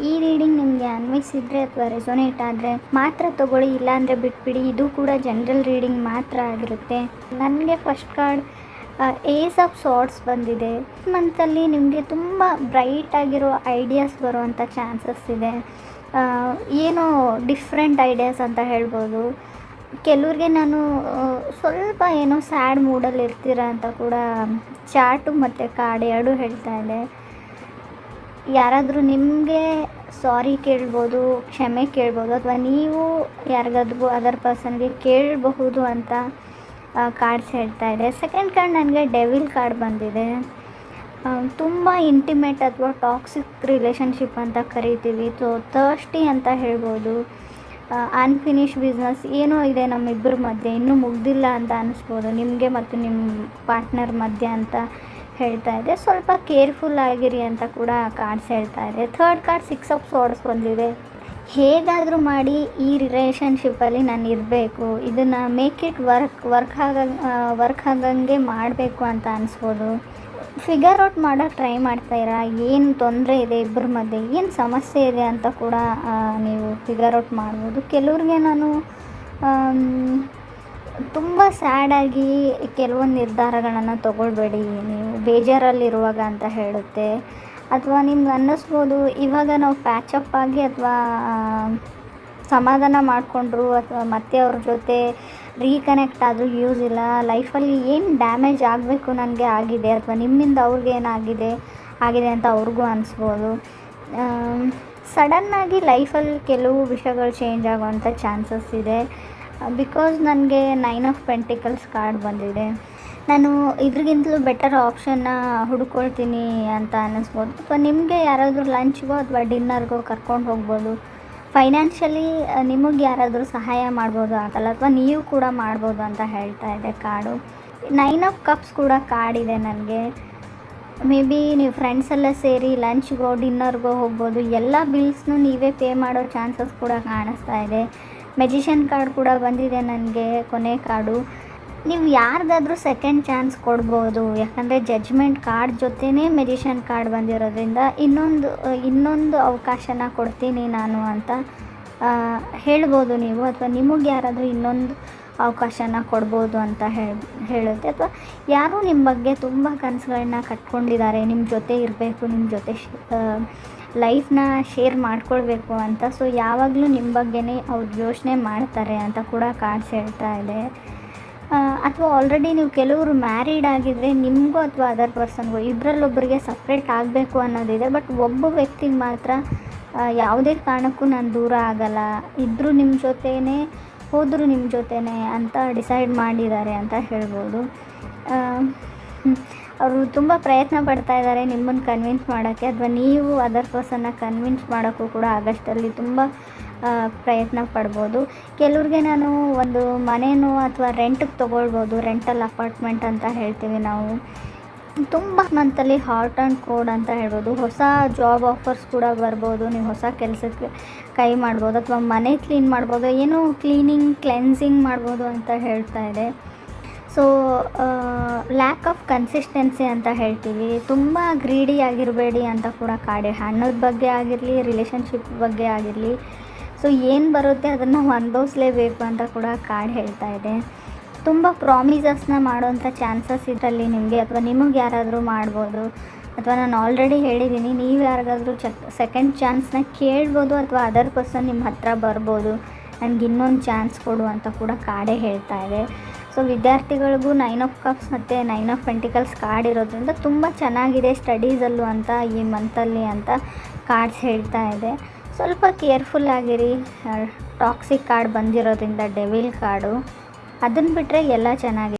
ಈ ರೀಡಿಂಗ್ ನಿಮಗೆ ಅನ್ವಯಿಸಿದರೆ ಅಥವಾ ರೆಸೊನೇಟ್ ಆದರೆ ಮಾತ್ರ ತೊಗೊಳ್ಳಿ, ಇಲ್ಲಾಂದರೆ ಬಿಟ್ಬಿಡಿ. ಇದು ಕೂಡ ಜನರಲ್ ರೀಡಿಂಗ್ ಮಾತ್ರ ಆಗಿರುತ್ತೆ. ನನಗೆ first card ace of swords ಬಂದಿದೆ. ಮಂತಲ್ಲಿ ನಿಮಗೆ ತುಂಬ ಬ್ರೈಟ್ ಆಗಿರೋ ಐಡಿಯಾಸ್ ಬರುವಂಥ ಚಾನ್ಸಸ್ ಇದೆ. ಏನೋ ಡಿಫ್ರೆಂಟ್ ಐಡಿಯಾಸ್ ಅಂತ ಹೇಳ್ಬೋದು. ಕೆಲವ್ರಿಗೆ ನಾನು ಸ್ವಲ್ಪ ಏನೋ ಸ್ಯಾಡ್ ಮೂಡಲ್ಲಿ ಇರ್ತೀರ ಅಂತ ಕೂಡ ಚಾರ್ಟು ಮತ್ತು ಕಾರ್ಡ್ ಎರಡೂ ಹೇಳ್ತಾ ಇದೆ. ಯಾರಾದರೂ ನಿಮಗೆ ಸಾರಿ ಕೇಳ್ಬೋದು, ಕ್ಷಮೆ ಕೇಳ್ಬೋದು, ಅಥವಾ ನೀವು ಯಾರಿಗಾದ್ರೂ ಅದರ್ ಪರ್ಸನ್ಗೆ ಕೇಳಬಹುದು ಅಂತ ಕಾರ್ಡ್ಸ್ ಹೇಳ್ತಾ ಇದೆ. ಸೆಕೆಂಡ್ ಕಾರ್ಡ್ ನನಗೆ ಡೆವಿಲ್ ಕಾರ್ಡ್ ಬಂದಿದೆ. ತುಂಬ ಇಂಟಿಮೇಟ್ ಅಥವಾ ಟಾಕ್ಸಿಕ್ ರಿಲೇಷನ್ಶಿಪ್ ಅಂತ ಕರಿತೀವಿ. ಸೊ ಥರ್ಸ್ಟಿ ಅಂತ ಹೇಳ್ಬೋದು. ಅನ್ಫಿನಿಶ್ ಬಿಸ್ನೆಸ್ ಏನೋ ಇದೆ ನಮ್ಮಿಬ್ಬರ ಮಧ್ಯೆ, ಇನ್ನೂ ಮುಗ್ದಿಲ್ಲ ಅಂತ ಅನ್ನಿಸ್ಬೋದು ನಿಮಗೆ ಮತ್ತು ನಿಮ್ಮ ಪಾರ್ಟ್ನರ್ ಮಧ್ಯೆ ಅಂತ ಹೇಳ್ತಾ ಇದೆ. ಸ್ವಲ್ಪ ಕೇರ್ಫುಲ್ ಆಗಿರಿ ಅಂತ ಕೂಡ ಕಾರ್ಡ್ಸ್ ಹೇಳ್ತಾ ಇದೆ. ಥರ್ಡ್ ಕಾರ್ಡ್ 6 ಆಫ್ ಸಾರ್ಡ್ಸ್ ಬಂದಿದೆ. ಹೇಗಾದರೂ ಮಾಡಿ ಈ ರಿಲೇಷನ್ಶಿಪ್ಪಲ್ಲಿ ನಾನು ಇರಬೇಕು, ಇದನ್ನು ಮೇಕ್ ಇಟ್ ವರ್ಕ್ ಆಗಂಗೆ ಮಾಡಬೇಕು ಅಂತ ಅನಿಸ್ಬೋದು. ಫಿಗರ್ ಔಟ್ ಮಾಡೋಕ್ಕೆ ಟ್ರೈ ಮಾಡ್ತಾಯಿರಾ, ಏನು ತೊಂದರೆ ಇದೆ ಇಬ್ಬರ ಮಧ್ಯೆ, ಏನು ಸಮಸ್ಯೆ ಇದೆ ಅಂತ ಕೂಡ ನೀವು ಫಿಗರ್ ಔಟ್ ಮಾಡ್ಬೋದು. ಕೆಲವ್ರಿಗೆ ನಾನು ತುಂಬ ಸ್ಯಾಡಾಗಿ ಕೆಲವೊಂದು ನಿರ್ಧಾರಗಳನ್ನು ತೊಗೊಳ್ಬೇಡಿ, ನೀವು ಬೇಜಾರಲ್ಲಿರುವಾಗ ಅಂತ ಹೇಳುತ್ತೆ. ಅಥವಾ ನಿಮ್ಗೆ ಅನ್ನಿಸ್ಬೋದು ಇವಾಗ ನಾವು ಪ್ಯಾಚಪ್ ಆಗಿ ಅಥವಾ ಸಮಾಧಾನ ಮಾಡಿಕೊಂಡ್ರು ಅಥವಾ ಮತ್ತೆ ಅವ್ರ ಜೊತೆ ರೀಕನೆಕ್ಟ್ ಆದರೂ ಯೂಸ್ ಇಲ್ಲ, ಲೈಫಲ್ಲಿ ಏನು ಡ್ಯಾಮೇಜ್ ಆಗಬೇಕು ನನಗೆ ಆಗಿದೆ, ಅಥವಾ ನಿಮ್ಮಿಂದ ಅವ್ರಿಗೆ ಏನಾಗಿದೆ ಅಂತ ಅವ್ರಿಗೂ ಅನಿಸ್ಬೋದು. ಸಡನ್ನಾಗಿ ಲೈಫಲ್ಲಿ ಕೆಲವು ವಿಷಯಗಳು ಚೇಂಜ್ ಆಗೋವಂಥ ಚಾನ್ಸಸ್ ಇದೆ. ಬಿಕಾಸ್ ನನಗೆ 9 ಆಫ್ ಪೆಂಟಿಕಲ್ಸ್ ಕಾರ್ಡ್ ಬಂದಿದೆ. ನಾನು ಇದ್ರಿಗಿಂತಲೂ ಬೆಟರ್ ಆಪ್ಷನ್ನ ಹುಡ್ಕೊಳ್ತೀನಿ ಅಂತ ಅನ್ನಿಸ್ಬೋದು. ಅಥವಾ ನಿಮಗೆ ಯಾರಾದರೂ ಲಂಚ್ಗೋ ಅಥವಾ ಡಿನ್ನರ್ಗೋ ಕರ್ಕೊಂಡು ಹೋಗ್ಬೋದು. ಫೈನಾನ್ಷಿಯಲಿ ನಿಮಗೆ ಯಾರಾದರೂ ಸಹಾಯ ಮಾಡ್ಬೋದು ಆಗಲ್ಲ, ಅಥವಾ ನೀವು ಕೂಡ ಮಾಡ್ಬೋದು ಅಂತ ಹೇಳ್ತಾ ಇದೆ ಕಾರ್ಡು. 9 ಆಫ್ ಕಪ್ಸ್ ಕೂಡ ಕಾರ್ಡ್ ಇದೆ ನನಗೆ. ಮೇ ಬಿ ನೀವು ಫ್ರೆಂಡ್ಸೆಲ್ಲ ಸೇರಿ ಲಂಚ್ಗೋ ಡಿನ್ನರ್ಗೋ ಹೋಗ್ಬೋದು. ಎಲ್ಲ ಬಿಲ್ಸ್ನೂ ನೀವೇ ಪೇ ಮಾಡೋ ಚಾನ್ಸಸ್ ಕೂಡ ಕಾಣಿಸ್ತಾ ಇದೆ. ಮೆಜಿಷಿಯನ್ ಕಾರ್ಡ್ ಕೂಡ ಬಂದಿದೆ ನನಗೆ, ಕೊನೆ ಕಾರ್ಡು. ನೀವು ಯಾರಿಗಾದ್ರೂ ಸೆಕೆಂಡ್ ಚಾನ್ಸ್ ಕೊಡ್ಬೋದು, ಯಾಕಂದರೆ ಜಡ್ಜ್ಮೆಂಟ್ ಕಾರ್ಡ್ ಜೊತೆನೇ ಮೆಜಿಷಿಯನ್ ಕಾರ್ಡ್ ಬಂದಿರೋದ್ರಿಂದ ಇನ್ನೊಂದು ಅವಕಾಶನ ಕೊಡ್ತೀನಿ ನಾನು ಅಂತ ಹೇಳ್ಬೋದು ನೀವು. ಅಥವಾ ನಿಮಗೆ ಯಾರಾದರೂ ಇನ್ನೊಂದು ಅವಕಾಶನ ಕೊಡ್ಬೋದು ಅಂತ ಹೇಳುತ್ತೆ. ಅಥವಾ ಯಾರೂ ನಿಮ್ಮ ಬಗ್ಗೆ ತುಂಬ ಕನಸುಗಳನ್ನ ಕಟ್ಕೊಂಡಿದ್ದಾರೆ, ನಿಮ್ಮ ಜೊತೆ ಇರಬೇಕು, ನಿಮ್ಮ ಜೊತೆ ಲೈಫ್ನ ಶೇರ್ ಮಾಡ್ಕೊಳ್ಬೇಕು ಅಂತ. ಸೊ ಯಾವಾಗಲೂ ನಿಮ್ಮ ಬಗ್ಗೆನೇ ಅವ್ರು ಯೋಚನೆ ಮಾಡ್ತಾರೆ ಅಂತ ಕೂಡ ಕಾರ್ಡ್ಸ್ ಹೇಳ್ತಾ ಇದೆ. ಅಥವಾ ಆಲ್ರೆಡಿ ನೀವು ಕೆಲವರು ಮ್ಯಾರಿಡ್ ಆಗಿದ್ದರೆ ನಿಮಗೂ ಅಥವಾ ಅದರ್ ಪರ್ಸನ್ಗೂ ಇಬ್ಬರಲ್ಲೊಬ್ಬರಿಗೆ ಸಪ್ರೇಟ್ ಆಗಬೇಕು ಅನ್ನೋದಿದೆ. ಬಟ್ ಒಬ್ಬ ವ್ಯಕ್ತಿಗೆ ಮಾತ್ರ ಯಾವುದೇ ಕಾರಣಕ್ಕೂ ನಾನು ದೂರ ಆಗಲ್ಲ, ಇದ್ದರೂ ನಿಮ್ಮ ಜೊತೆನೇ ಹೋದರೂ ನಿಮ್ಮ ಜೊತೆನೇ ಅಂತ ಡಿಸೈಡ್ ಮಾಡಿದ್ದಾರೆ ಅಂತ ಹೇಳ್ಬೋದು. ಅವರು ತುಂಬ ಪ್ರಯತ್ನ ಪಡ್ತಾ ಇದ್ದಾರೆ ನಿಮ್ಮನ್ನು ಕನ್ವಿನ್ಸ್ ಮಾಡೋಕ್ಕೆ, ಅಥವಾ ನೀವು ಅದರ್ ಪರ್ಸನ್ನ ಕನ್ವಿನ್ಸ್ ಮಾಡೋಕ್ಕೂ ಕೂಡ ಆಗಸ್ಟಲ್ಲಿ ತುಂಬ ಪ್ರಯತ್ನ ಪಡ್ಬೋದು. ಕೆಲವ್ರಿಗೆ ನಾನು ಒಂದು ಮನೇನೋ ಅಥವಾ ರೆಂಟಿಗೆ ತೊಗೊಳ್ಬೋದು, ರೆಂಟಲ್ ಅಪಾರ್ಟ್ಮೆಂಟ್ ಅಂತ ಹೇಳ್ತೀವಿ ನಾವು. ತುಂಬ ಮಂತಲ್ಲಿ ಹಾಟ್ ಆ್ಯಂಡ್ ಕೋಲ್ಡ್ ಅಂತ ಹೇಳ್ಬೋದು. ಹೊಸ ಜಾಬ್ ಆಫರ್ಸ್ ಕೂಡ ಬರ್ಬೋದು, ನೀವು ಹೊಸ ಕೆಲಸಕ್ಕೆ ಕೈ ಮಾಡ್ಬೋದು, ಅಥವಾ ಮನೆ ಕ್ಲೀನ್ ಮಾಡ್ಬೋದು, ಏನೋ ಕ್ಲೆನ್ಸಿಂಗ್ ಮಾಡ್ಬೋದು ಅಂತ ಹೇಳ್ತಾ ಇದೆ. ಸೊ ಲ್ಯಾಕ್ ಆಫ್ ಕನ್ಸಿಸ್ಟೆನ್ಸಿ ಅಂತ ಹೇಳ್ತೀವಿ. ತುಂಬ ಗ್ರೀಡಿ ಆಗಿರಬೇಡಿ ಅಂತ ಕೂಡ ಕಾರ್ಡ್, ಹಣದ ಬಗ್ಗೆ ಆಗಿರಲಿ, ರಿಲೇಷನ್ಶಿಪ್ ಬಗ್ಗೆ ಆಗಿರಲಿ. ಸೊ ಏನು ಬರುತ್ತೆ ಅದನ್ನು ಅನುಭವಿಸ್ಲೇಬೇಕು ಅಂತ ಕೂಡ ಕಾರ್ಡ್ ಹೇಳ್ತಾ ಇದೆ. ತುಂಬ ಪ್ರಾಮಿಸಸ್ನ ಮಾಡೋವಂಥ ಚಾನ್ಸಸ್ ಇದರಲ್ಲಿ ನಿಮಗೆ, ಅಥವಾ ನಿಮಗೆ ಯಾರಾದರೂ ಮಾಡ್ಬೋದು. ಅಥವಾ ನಾನು ಆಲ್ರೆಡಿ ಹೇಳಿದ್ದೀನಿ, ನೀವು ಯಾರಿಗಾದ್ರೂ ಸೆಕೆಂಡ್ ಚಾನ್ಸ್ನ ಕೇಳ್ಬೋದು, ಅಥವಾ ಅದರ್ ಪರ್ಸನ್ ನಿಮ್ಮ ಹತ್ರ ಬರ್ಬೋದು, ನನಗೆ ಇನ್ನೊಂದು ಚಾನ್ಸ್ ಕೊಡು ಅಂತ ಕೂಡ ಕಾರ್ಡೇ ಹೇಳ್ತಾ ಇದೆ. ಸೊ ವಿದ್ಯಾರ್ಥಿಗಳಿಗೂ 9 ಆಫ್ ಕಪ್ಸ್ ಮತ್ತು 9 ಆಫ್ ಪೆಂಟಿಕಲ್ಸ್ ಕಾರ್ಡ್ ಇರೋದ್ರಿಂದ ತುಂಬ ಚೆನ್ನಾಗಿದೆ ಸ್ಟಡೀಸಲ್ಲೂ ಅಂತ ಈ ಮಂತಲ್ಲಿ ಅಂತ ಕಾರ್ಡ್ಸ್ ಹೇಳ್ತಾ ಇದೆ. ಸ್ವಲ್ಪ ಕೇರ್ಫುಲ್ ಆಗಿರಿ. ಟಾಕ್ಸಿಕ್ ಕಾರ್ಡ್ ಬಂದಿರೋದ್ರಿಂದ ಡೆವಿಲ್ ಕಾರ್ಡು, ಅದನ್ನು ಬಿಟ್ಟರೆ ಎಲ್ಲ ಚೆನ್ನಾಗಿದೆ.